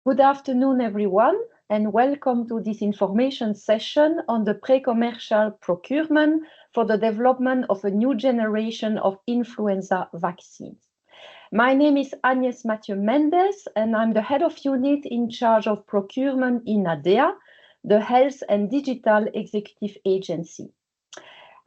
Good afternoon, everyone, and welcome to this information session on the pre-commercial procurement for the development of a new generation of influenza vaccines. My name is Agnès Mathieu Mendes, and I'm the head of unit in charge of procurement in HaDEA, the Health and Digital Executive Agency.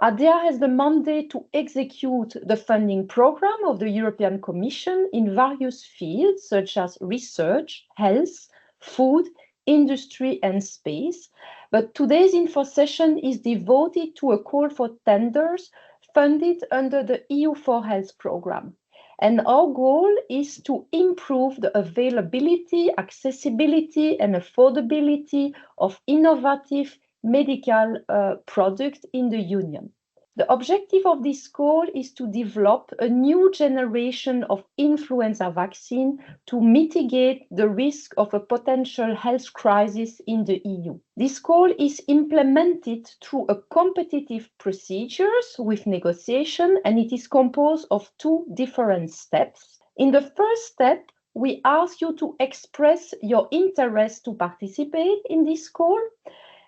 HaDEA has the mandate to execute the funding program of the European Commission in various fields such as research, health, food, industry and space. But today's info session is devoted to a call for tenders funded under the EU4Health program. And our goal is to improve the availability, accessibility and affordability of innovative medical products in the Union. The objective of this call is to develop a new generation of influenza vaccine to mitigate the risk of a potential health crisis in the EU. This call is implemented through a competitive procedures with negotiation, and it is composed of two different steps. In the first step, we ask you to express your interest to participate in this call.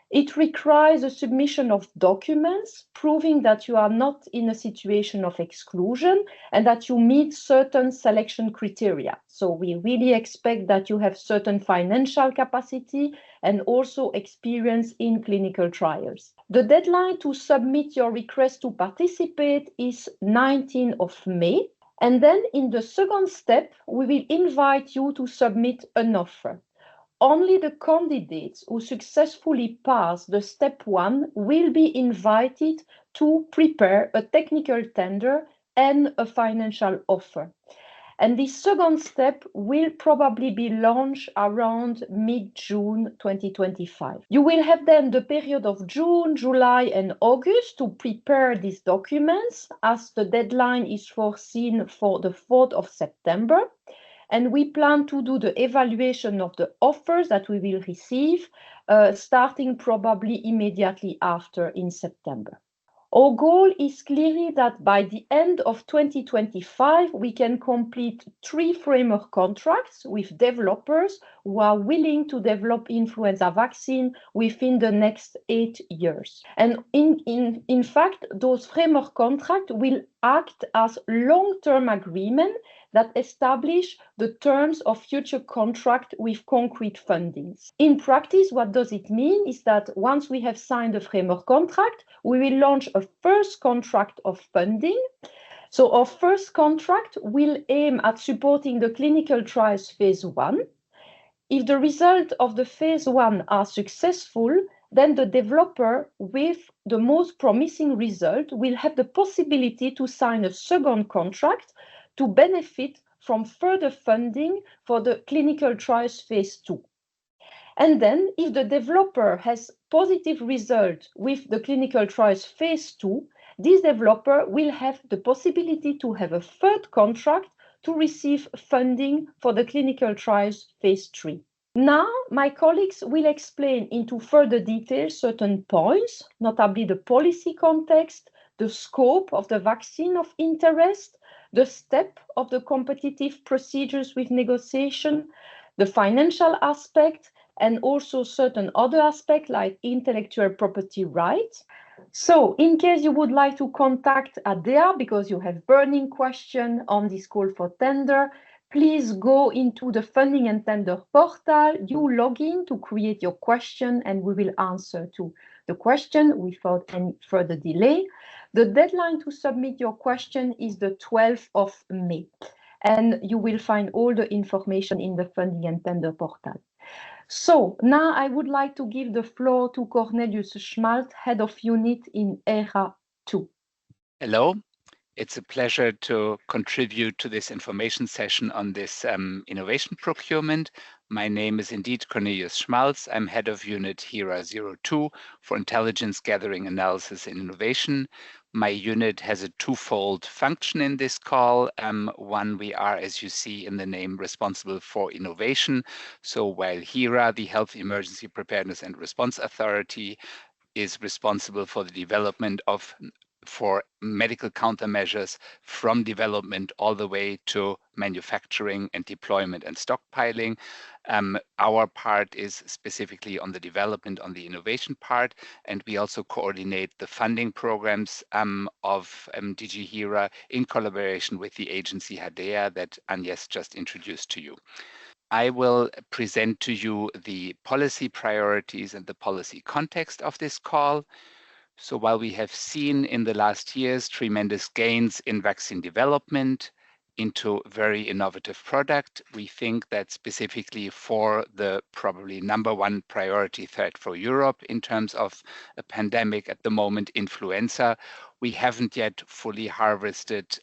It requires a submission of documents proving that you are not in a situation of exclusion and that you meet certain selection criteria. So we really expect that you have certain financial capacity and also experience in clinical trials. The deadline to submit your request to participate is 19th of May. And then in the second step, we will invite you to submit an offer. Only the candidates who successfully pass the step 1 will be invited to prepare a technical tender and a financial offer. And this second step will probably be launched around mid-June 2025. You will have then the period of June, July and August to prepare these documents, as the deadline is foreseen for the 4th of September. And we plan to do the evaluation of the offers that we will receive, starting probably immediately after in September. Our goal is clearly that by the end of 2025, we can complete 3 framework contracts with developers who are willing to develop influenza vaccine within the next 8 years. And in fact, those framework contracts will act as long-term agreement that establish the terms of future contract with concrete fundings. In practice, what does it mean is that once we have signed a framework contract, we will launch a first contract of funding. So our first contract will aim at supporting the clinical trials phase 1. If the results of the phase 1 are successful, then the developer with the most promising result will have the possibility to sign a second contract to benefit from further funding for the clinical trials phase 2. And then if the developer has positive results with the clinical trials phase 2, this developer will have the possibility to have a third contract to receive funding for the clinical trials phase 3. Now, my colleagues will explain into further detail certain points, notably the policy context, the scope of the vaccine of interest, the step of the competitive procedures with negotiation, the financial aspect, and also certain other aspects like intellectual property rights. So in case you would like to contact HaDEA because you have burning question on this call for tender, please go into the funding and tender portal, you log in to create your question, and we will answer to the question without any further delay. The deadline to submit your question is the 12th of May, and you will find all the information in the funding and tender portal. So now I would like to give the floor to Cornelius Schmalz, Head of Unit in HERA 2. Hello, it's a pleasure to contribute to this information session on this innovation procurement. My name is indeed Cornelius Schmalz. I'm Head of Unit HERA 02 for Intelligence Gathering, Analysis and Innovation. My unit has a twofold function in this call. One, we are, as you see in the name, responsible for innovation. So while HERA, the Health Emergency Preparedness and Response Authority, is responsible for the development of for medical countermeasures from development all the way to manufacturing and deployment and stockpiling. Our part is specifically on the development, on the innovation part, and we also coordinate the funding programs of DG HERA in collaboration with the agency HaDEA that Agnes just introduced to you. I will present to you the policy priorities and the policy context of this call. So while we have seen in the last years tremendous gains in vaccine development into very innovative product, we think that specifically for the probably #1 priority threat for Europe in terms of a pandemic at the moment, influenza, we haven't yet fully harvested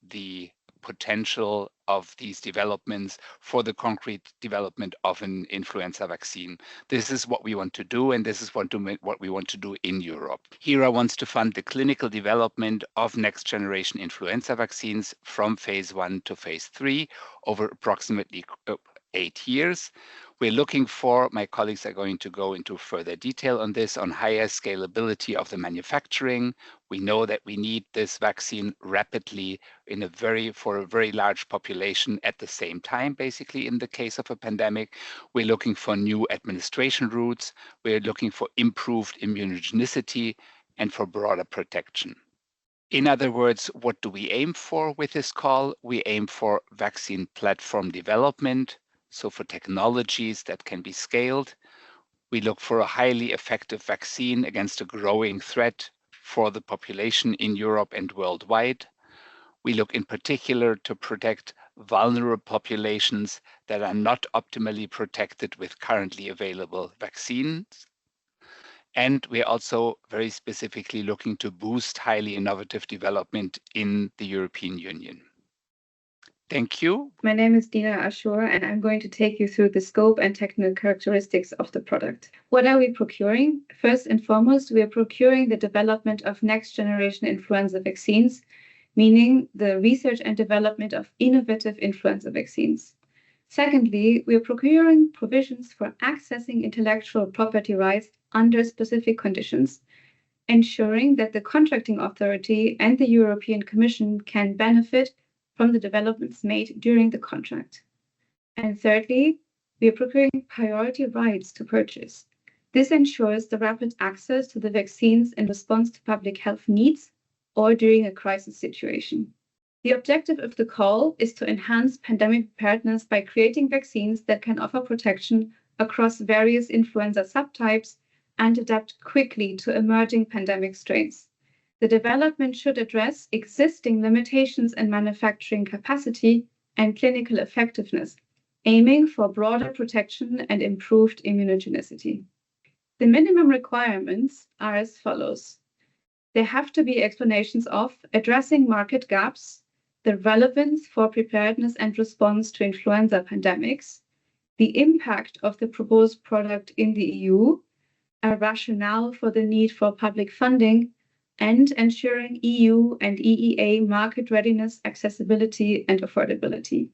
the potential of these developments for the concrete development of an influenza vaccine. This is what we want to do, and this is what we want to do in Europe. HERA wants to fund the clinical development of next generation influenza vaccines from phase 1 to phase 3 over approximately 8 years. We're looking for, my colleagues are going to go into further detail on this, on higher scalability of the manufacturing. We know that we need this vaccine rapidly for a very large population at the same time, basically in the case of a pandemic. We're looking for new administration routes. We're looking for improved immunogenicity and for broader protection. In other words, what do we aim for with this call? We aim for vaccine platform development, so for technologies that can be scaled. We look for a highly effective vaccine against a growing threat for the population in Europe and worldwide. We look in particular to protect vulnerable populations that are not optimally protected with currently available vaccines. And we're also very specifically looking to boost highly innovative development in the European Union. Thank you. My name is Dina Ashur, and I'm going to take you through the scope and technical characteristics of the product. What are we procuring? First and foremost, we are procuring the development of next-generation influenza vaccines, meaning the research and development of innovative influenza vaccines. Secondly, we are procuring provisions for accessing intellectual property rights under specific conditions, ensuring that the contracting authority and the European Commission can benefit from the developments made during the contract. And thirdly, we are procuring priority rights to purchase. This ensures the rapid access to the vaccines in response to public health needs or during a crisis situation. The objective of the call is to enhance pandemic preparedness by creating vaccines that can offer protection across various influenza subtypes and adapt quickly to emerging pandemic strains. The development should address existing limitations in manufacturing capacity and clinical effectiveness, aiming for broader protection and improved immunogenicity. The minimum requirements are as follows. There have to be explanations of addressing market gaps, the relevance for preparedness and response to influenza pandemics, the impact of the proposed product in the EU, a rationale for the need for public funding, and ensuring EU and EEA market readiness, accessibility, and affordability.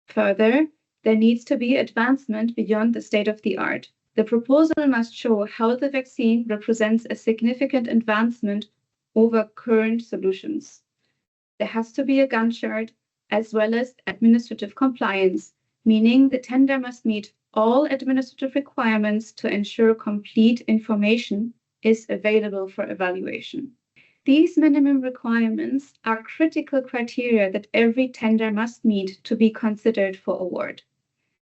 Further, there needs to be advancement beyond the state of the art. The proposal must show how the vaccine represents a significant advancement over current solutions. There has to be a Gantt chart as well as administrative compliance, meaning the tender must meet all administrative requirements to ensure complete information is available for evaluation. These minimum requirements are critical criteria that every tender must meet to be considered for award.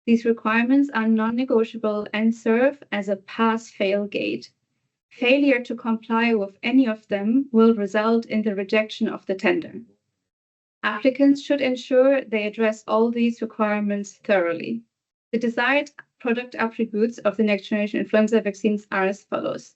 These requirements are non-negotiable and serve as a pass-fail gate. Failure to comply with any of them will result in the rejection of the tender. Applicants should ensure they address all these requirements thoroughly. The desired product attributes of the next-generation influenza vaccines are as follows.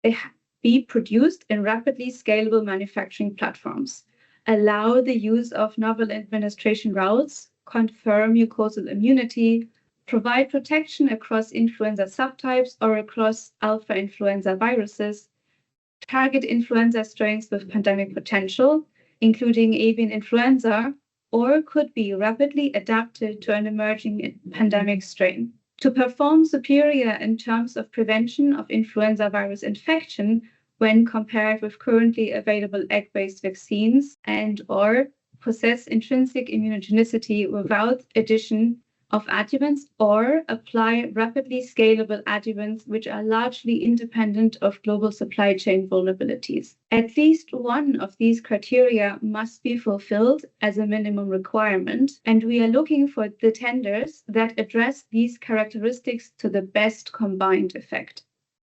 They be produced in rapidly scalable manufacturing platforms, allow the use of novel administration routes, confirm mucosal immunity, provide protection across influenza subtypes or across alpha influenza viruses, target influenza strains with pandemic potential, including avian influenza, or could be rapidly adapted to an emerging pandemic strain. To perform superior in terms of prevention of influenza virus infection when compared with currently available egg-based vaccines and/or possess intrinsic immunogenicity without addition of adjuvants or apply rapidly scalable adjuvants which are largely independent of global supply chain vulnerabilities. At least one of these criteria must be fulfilled as a minimum requirement, and we are looking for the tenders that address these characteristics to the best combined effect.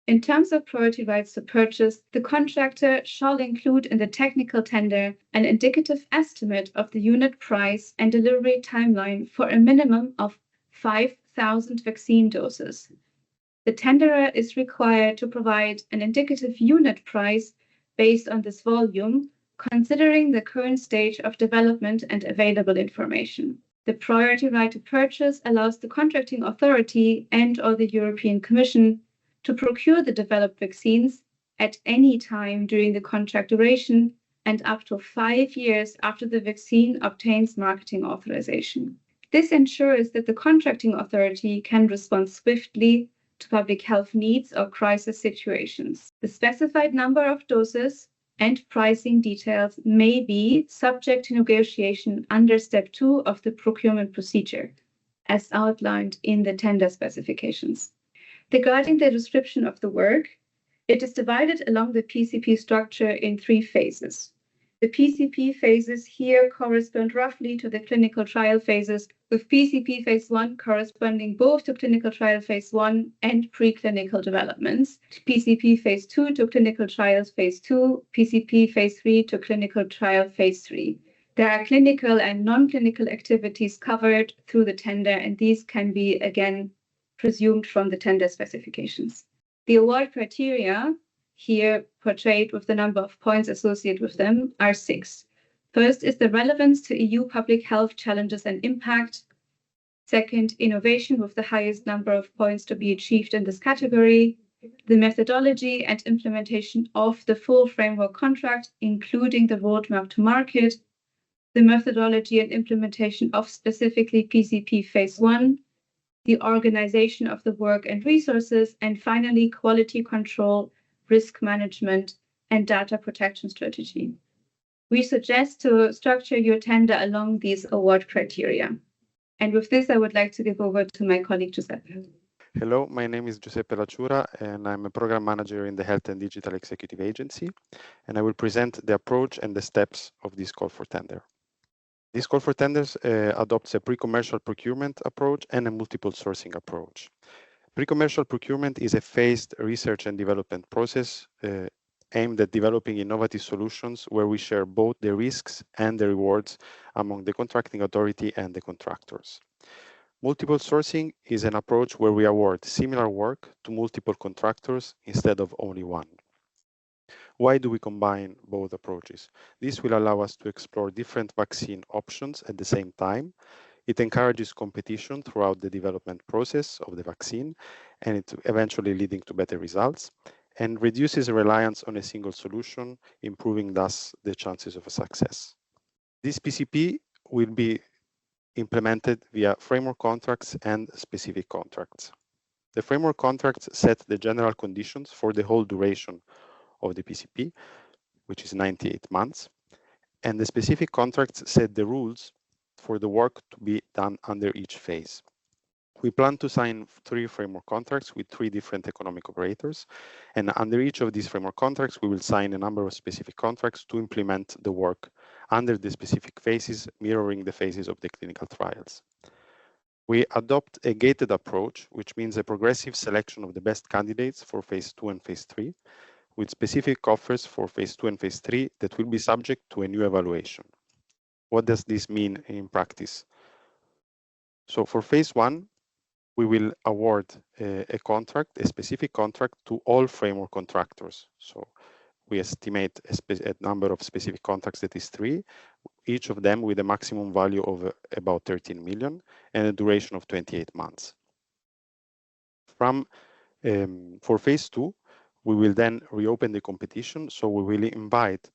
In terms of priority rights to purchase, the contractor shall include in the technical tender an indicative estimate of the unit price and delivery timeline for a minimum of 5,000 vaccine doses. The tenderer is required to provide an indicative unit price based on this volume, considering the current stage of development and available information. The priority right to purchase allows the contracting authority and/or the European Commission to procure the developed vaccines at any time during the contract duration and up to 5 years after the vaccine obtains marketing authorization. This ensures that the contracting authority can respond swiftly to public health needs or crisis situations. The specified number of doses and pricing details may be subject to negotiation under Step 2 of the procurement procedure, as outlined in the tender specifications. Regarding the description of the work, it is divided along the PCP structure in 3 phases. The PCP phases here correspond roughly to the clinical trial phases, with PCP phase 1 corresponding both to clinical trial phase 1 and preclinical developments, PCP phase 2 to clinical trials phase 2, PCP phase 3 to clinical trial phase 3. There are clinical and non-clinical activities covered through the tender, and these can be, again, presumed from the tender specifications. The award criteria, here portrayed with the number of points associated with them, are 6. First is the relevance to EU public health challenges and impact. Second, innovation with the highest number of points to be achieved in this category. The methodology and implementation of the full framework contract, including the roadmap to market. The methodology and implementation of specifically PCP phase 1. The organization of the work and resources, and finally, quality control, risk management, and data protection strategy. We suggest to structure your tender along these award criteria. And with this, I would like to give over to my colleague, Giuseppe. Hello, my name is Giuseppe Lacciura, and I'm a program manager in the Health and Digital Executive Agency, and I will present the approach and the steps of this call for tender. This call for tenders adopts a pre-commercial procurement approach and a multiple sourcing approach. Pre-commercial procurement is a phased research and development process aimed at developing innovative solutions where we share both the risks and the rewards among the contracting authority and the contractors. Multiple sourcing is an approach where we award similar work to multiple contractors instead of only one. Why do we combine both approaches? This will allow us to explore different vaccine options at the same time. It encourages competition throughout the development process of the vaccine, and it eventually leading to better results, and reduces reliance on a single solution, improving thus the chances of a success. This PCP will be implemented via framework contracts and specific contracts. The framework contracts set the general conditions for the whole duration of the PCP, which is 98 months, and the specific contracts set the rules for the work to be done under each phase. We plan to sign 3 framework contracts with 3 different economic operators, and under each of these framework contracts, we will sign a number of specific contracts to implement the work under the specific phases, mirroring the phases of the clinical trials. We adopt a gated approach, which means a progressive selection of the best candidates for phase 2 and phase 3, with specific offers for phase 2 and phase 3 that will be subject to a new evaluation. What does this mean in practice? So for phase 1, we will award a specific contract to all framework contractors. So we estimate a number of specific contracts that is 3, each of them with a maximum value of about 13 million and a duration of 28 months. For phase 2, we will then reopen the competition, so we will invite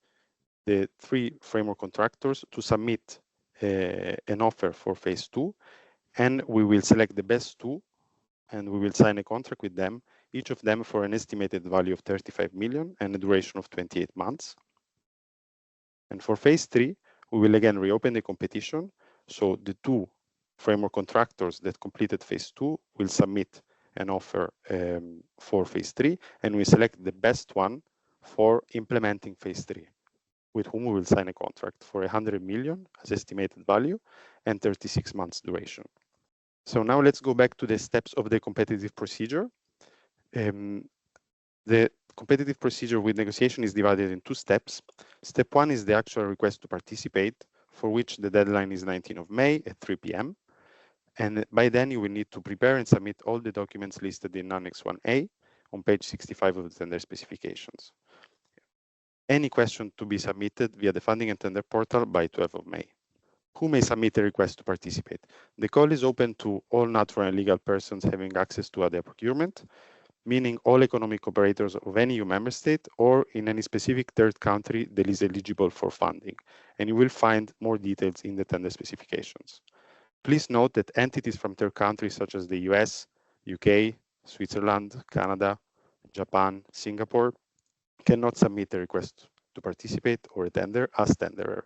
the 3 framework contractors to submit an offer for phase 2, and we will select the best 2, and we will sign a contract with them each of them for an estimated value of 35 million and a duration of 28 months. And for phase 3, we will again reopen the competition. So the 2 framework contractors that completed phase 2 will submit an offer for phase 3, and we select the best one for implementing phase 3, with whom we will sign a contract for 100 million as estimated value and 36 months duration. So now let's go back to the steps of the competitive procedure. The competitive procedure with negotiation is divided in 2 steps. Step 1 is the actual request to participate, for which the deadline is 19th of May at 3 p.m. And by then you will need to prepare and submit all the documents listed in Annex 1A on page 65 of the tender specifications. Any question to be submitted via the funding and tender portal by 12th of May. Who may submit a request to participate? The call is open to all natural and legal persons having access to HaDEA procurement, meaning all economic operators of any EU member state or in any specific third country that is eligible for funding. And you will find more details in the tender specifications. Please note that entities from third countries such as the US, UK, Switzerland, Canada, Japan, Singapore cannot submit a request to participate or a tender as tenderer.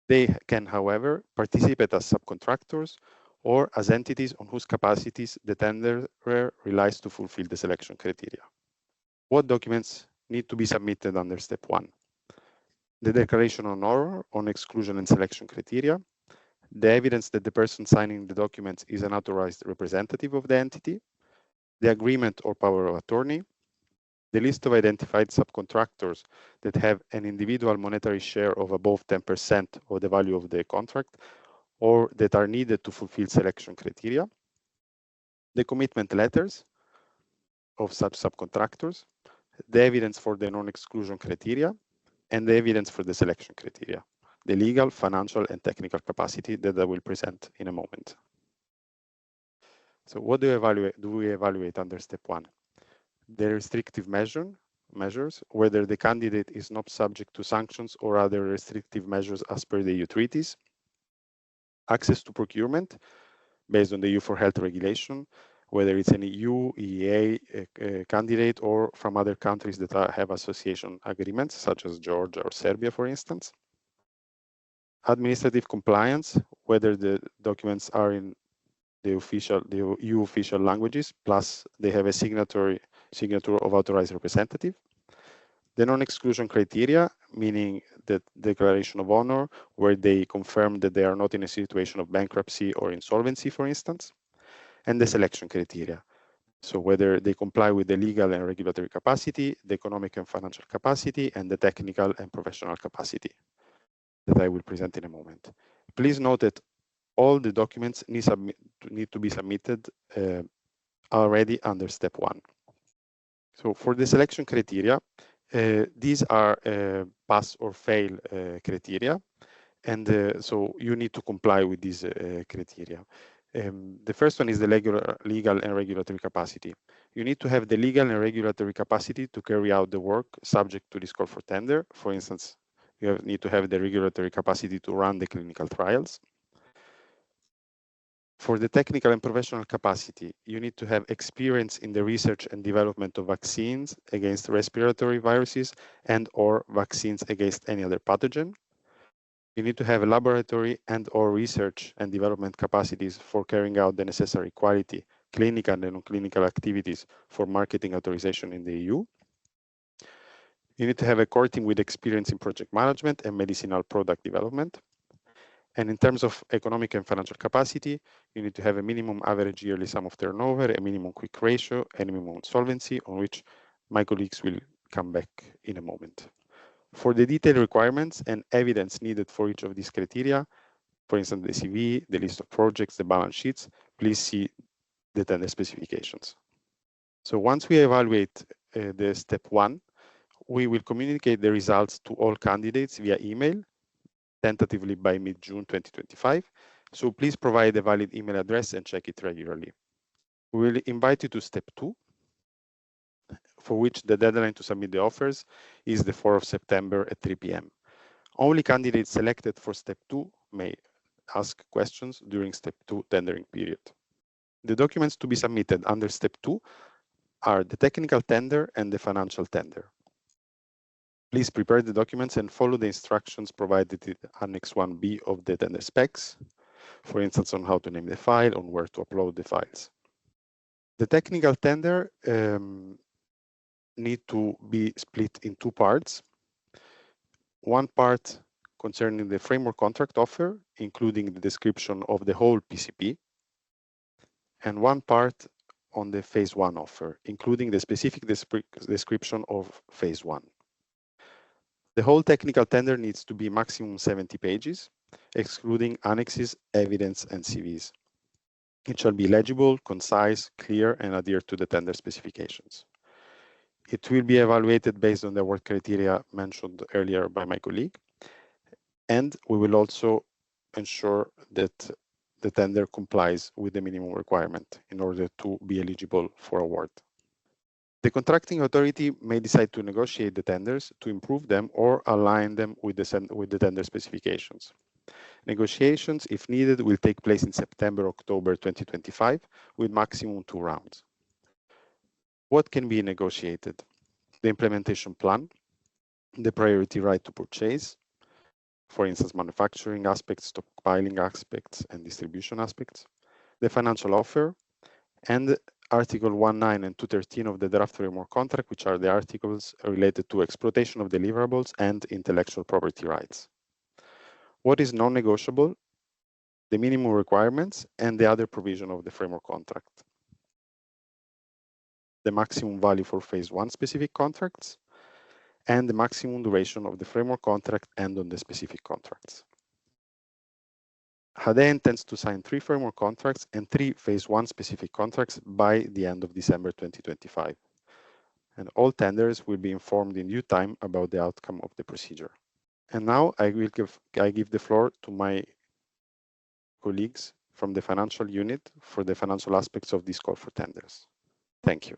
They can, however, participate as subcontractors or as entities on whose capacities the tenderer relies to fulfill the selection criteria. What documents need to be submitted under step 1? The declaration on horror on exclusion and selection criteria, the evidence that the person signing the documents is an authorized representative of the entity, the agreement or power of attorney, the list of identified subcontractors that have an individual monetary share of above 10% of the value of the contract or that are needed to fulfill selection criteria, the commitment letters of such subcontractors, the evidence for the non-exclusion criteria, and the evidence for the selection criteria, the legal, financial, and technical capacity that I will present in a moment. So what do we evaluate under step 1? The restrictive measures, whether the candidate is not subject to sanctions or other restrictive measures as per the EU treaties, access to procurement based on the EU4Health regulation, whether it's an EU, EEA candidate or from other countries that have association agreements, such as Georgia or Serbia, for instance. Administrative compliance, whether the documents are in the EU official languages, plus they have a signature of authorized representative. The non-exclusion criteria, meaning the declaration of honor, where they confirm that they are not in a situation of bankruptcy or insolvency, for instance. And the selection criteria, so whether they comply with the legal and regulatory capacity, the economic and financial capacity, and the technical and professional capacity that I will present in a moment. Please note that all the documents need to be submitted already under step 1. So for the selection criteria, these are pass or fail criteria, and so you need to comply with these criteria. The first one is the legal and regulatory capacity. You need to have the legal and regulatory capacity to carry out the work subject to this call for tender. For instance, you need to have the regulatory capacity to run the clinical trials. For the technical and professional capacity, you need to have experience in the research and development of vaccines against respiratory viruses and or vaccines against any other pathogen. You need to have a laboratory and or research and development capacities for carrying out the necessary quality, clinical and non-clinical activities for marketing authorization in the EU. You need to have a core team with experience in project management and medicinal product development. And in terms of economic and financial capacity, you need to have a minimum average yearly sum of turnover, a minimum quick ratio, and a minimum solvency, on which my colleagues will come back in a moment. For the detailed requirements and evidence needed for each of these criteria, for instance, the CV, the list of projects, the balance sheets, please see the tender specifications. So once we evaluate the step 1, we will communicate the results to all candidates via email, tentatively by mid-June 2025. So please provide a valid email address and check it regularly. We will invite you to step 2, for which the deadline to submit the offers is the 4th of September at 3 p.m. Only candidates selected for step 2 may ask questions during step 2 tendering period. The documents to be submitted under step 2 are the technical tender and the financial tender. Please prepare the documents and follow the instructions provided in Annex 1B of the tender specs, for instance, on how to name the file, on where to upload the files. The technical tender need to be split in two parts. One part concerning the framework contract offer, including the description of the whole PCP, and one part on the phase one offer, including the specific description of phase one. The whole technical tender needs to be maximum 70 pages, excluding annexes, evidence, and CVs. It shall be legible, concise, clear, and adhere to the tender specifications. It will be evaluated based on the award criteria mentioned earlier by my colleague, and we will also ensure that the tender complies with the minimum requirement in order to be eligible for award. The contracting authority may decide to negotiate the tenders to improve them or align them with the tender specifications. Negotiations, if needed, will take place in September, October 2025 with maximum 2 rounds. What can be negotiated? The implementation plan, the priority right to purchase, for instance, manufacturing aspects, stockpiling aspects, and distribution aspects, the financial offer, and Article 19 and 213 of the draft framework contract, which are the articles related to exploitation of deliverables and intellectual property rights. What is non-negotiable? The minimum requirements and the other provision of the framework contract. The maximum value for phase one specific contracts, and the maximum duration of the framework contract and on the specific contracts. HaDEA intends to sign 3 framework contracts and 3 phase 1 specific contracts by the end of December 2025. And all tenders will be informed in due time about the outcome of the procedure. And now I give the floor to my colleagues from the financial unit for the financial aspects of this call for tenders. Thank you.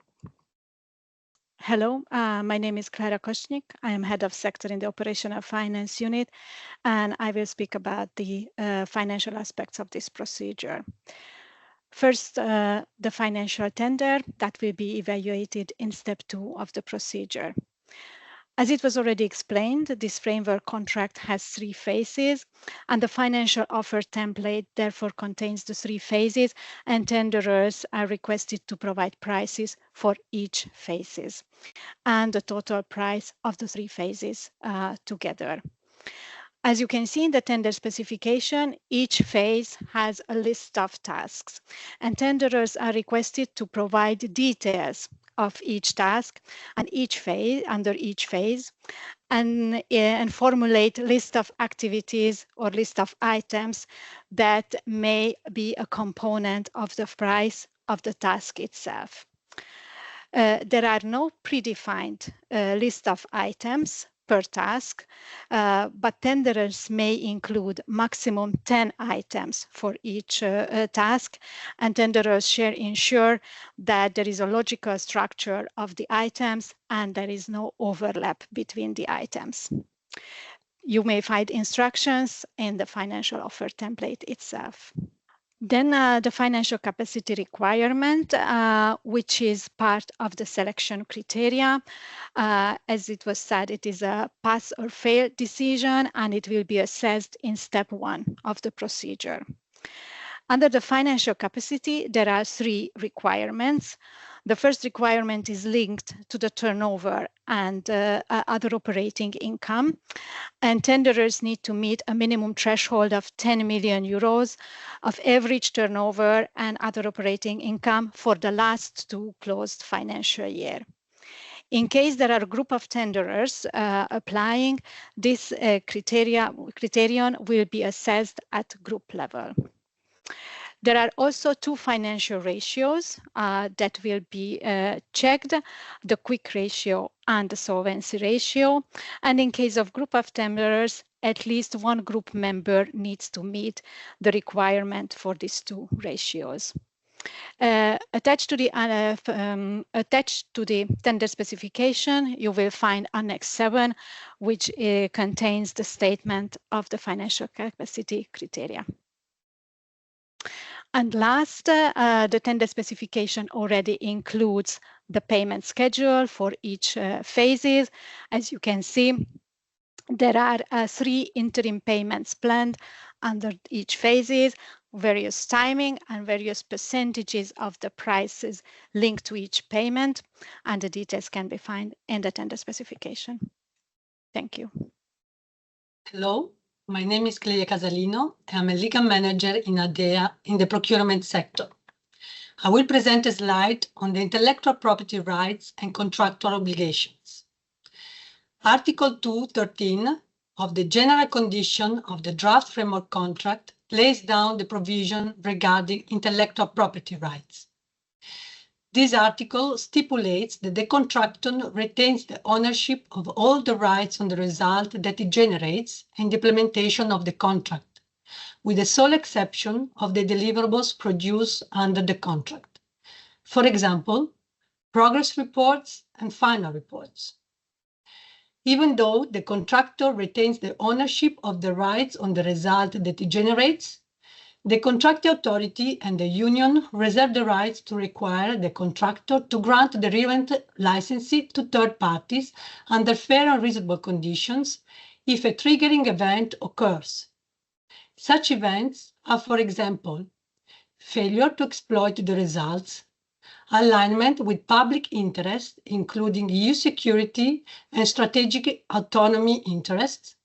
Hello, my name is Klara Koshnik. I am head of sector in the operational finance unit, and I will speak about the financial aspects of this procedure. First, the financial tender that will be evaluated in step 2 of the procedure. As it was already explained, this framework contract has 3 phases, and the financial offer template therefore contains the 3 phases, and tenderers are requested to provide prices for each phases and the total price of the 3 phases together. As you can see in the tender specification, each phase has a list of tasks, and tenderers are requested to provide details of each task and each phase and formulate list of activities or list of items that may be a component of the price of the task itself. There are no predefined list of items per task, but tenderers may include maximum 10 items for each task, and tenderers shall ensure that there is a logical structure of the items and there is no overlap between the items. You may find instructions in the financial offer template itself. Then the financial capacity requirement, which is part of the selection criteria. As it was said, it is a pass or fail decision, and it will be assessed in step 1 of the procedure. Under the financial capacity, there are 3 requirements. The first requirement is linked to the turnover and other operating income, and tenderers need to meet a minimum threshold of 10 million euros of average turnover and other operating income for the last 2 closed financial year. In case there are a group of tenderers applying, this criterion will be assessed at group level. There are also 2 financial ratios that will be checked, the quick ratio and the solvency ratio. And in case of group of tenderers, at least 1 group member needs to meet the requirement for these 2 ratios. Attached to the tender specification, you will find Annex 7, which contains the statement of the financial capacity criteria. And last, the tender specification already includes the payment schedule for each phases. As you can see, there are 3 interim payments planned under each phases, various timing and various percentages of the prices linked to each payment, and the details can be found in the tender specification. Thank you. Hello, my name is Clelia Casalino. I'm a legal manager in HaDEA in the procurement sector. I will present a slide on the intellectual property rights and contractual obligations. Article 213 of the General Condition of the Draft Framework Contract lays down the provision regarding intellectual property rights. This article stipulates that the contractor retains the ownership of all the rights on the result that it generates and the implementation of the contract, with the sole exception of the deliverables produced under the contract. For example, progress reports and final reports. Even though the contractor retains the ownership of the rights on the result that it generates, the contracting authority and the union reserve the rights to require the contractor to grant the relevant licensee to third parties under fair and reasonable conditions if a triggering event occurs. Such events are, for example, failure to exploit the results, alignment with public interest, including EU security and strategic autonomy interests,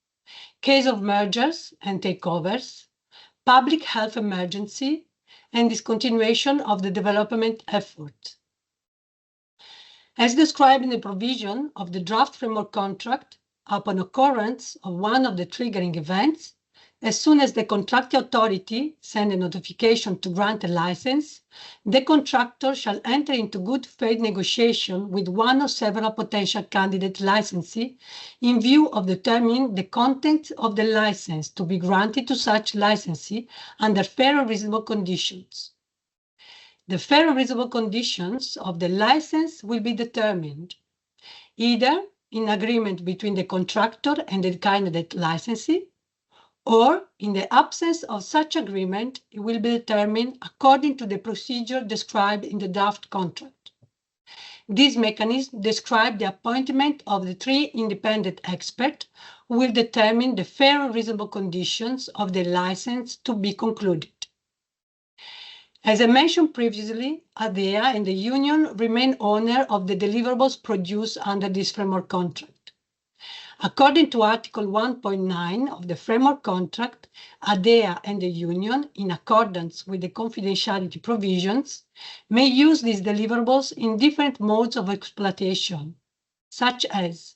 case of mergers and takeovers, public health emergency, and discontinuation of the development effort. As described in the provision of the draft framework contract, upon occurrence of one of the triggering events, as soon as the contracting authority sends a notification to grant a license, the contractor shall enter into good faith negotiation with one or several potential candidate licensees in view of determining the content of the license to be granted to such licensee under fair and reasonable conditions. The fair and reasonable conditions of the license will be determined either in agreement between the contractor and the candidate licensee, or in the absence of such agreement, it will be determined according to the procedure described in the draft contract. This mechanism describes the appointment of the 3 independent experts who will determine the fair and reasonable conditions of the license to be concluded. As I mentioned previously, HaDEA and the union remain owner of the deliverables produced under this framework contract. According to Article 1.9 of the Framework Contract, HaDEA and the Union, in accordance with the confidentiality provisions, may use these deliverables in different modes of exploitation, such as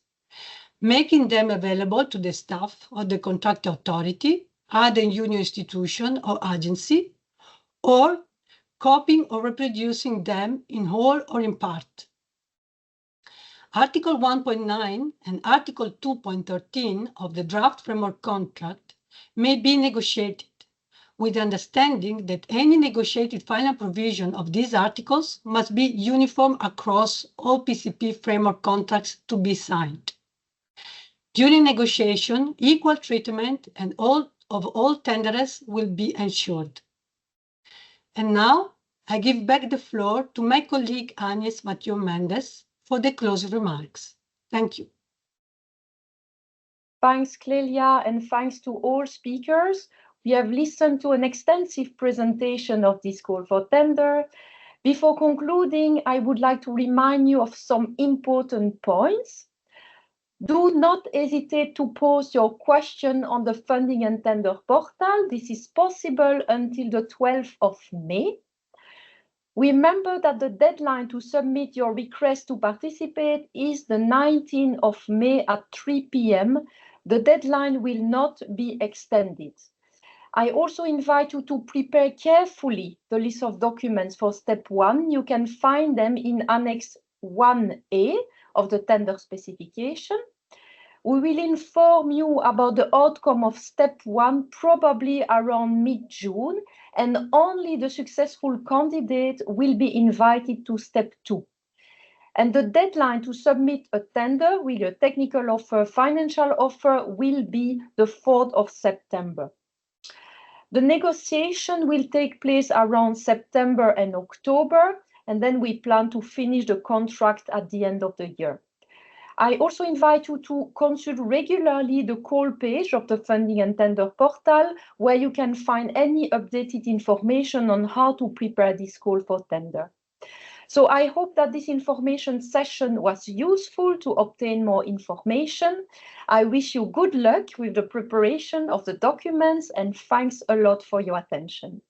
making them available to the staff of the contracting authority, other union institution or agency, or copying or reproducing them in whole or in part. Article 1.9 and Article 2.13 of the draft framework contract may be negotiated, with the understanding that any negotiated final provision of these articles must be uniform across all PCP framework contracts to be signed. During negotiation, equal treatment and all tenderers will be ensured. And now I give back the floor to my colleague Agnes Mathieu Mendes for the closing remarks. Thank you. Thanks, Clelia, and thanks to all speakers. We have listened to an extensive presentation of this call for tender. Before concluding, I would like to remind you of some important points. Do not hesitate to post your question on the funding and tender portal. This is possible until the 12th of May. Remember that the deadline to submit your request to participate is the 19th of May at 3 p.m. The deadline will not be extended. I also invite you to prepare carefully the list of documents for step 1. You can find them in Annex 1A of the tender specification. We will inform you about the outcome of step 1 probably around mid-June, and only the successful candidate will be invited to step 2. And the deadline to submit a tender with a technical offer, financial offer will be the 4th of September. The negotiation will take place around September and October, and then we plan to finish the contract at the end of the year. I also invite you to consult regularly the call page of the Funding and Tender portal, where you can find any updated information on how to prepare this call for tender. So I hope that this information session was useful to obtain more information. I wish you good luck with the preparation of the documents, and thanks a lot for your attention.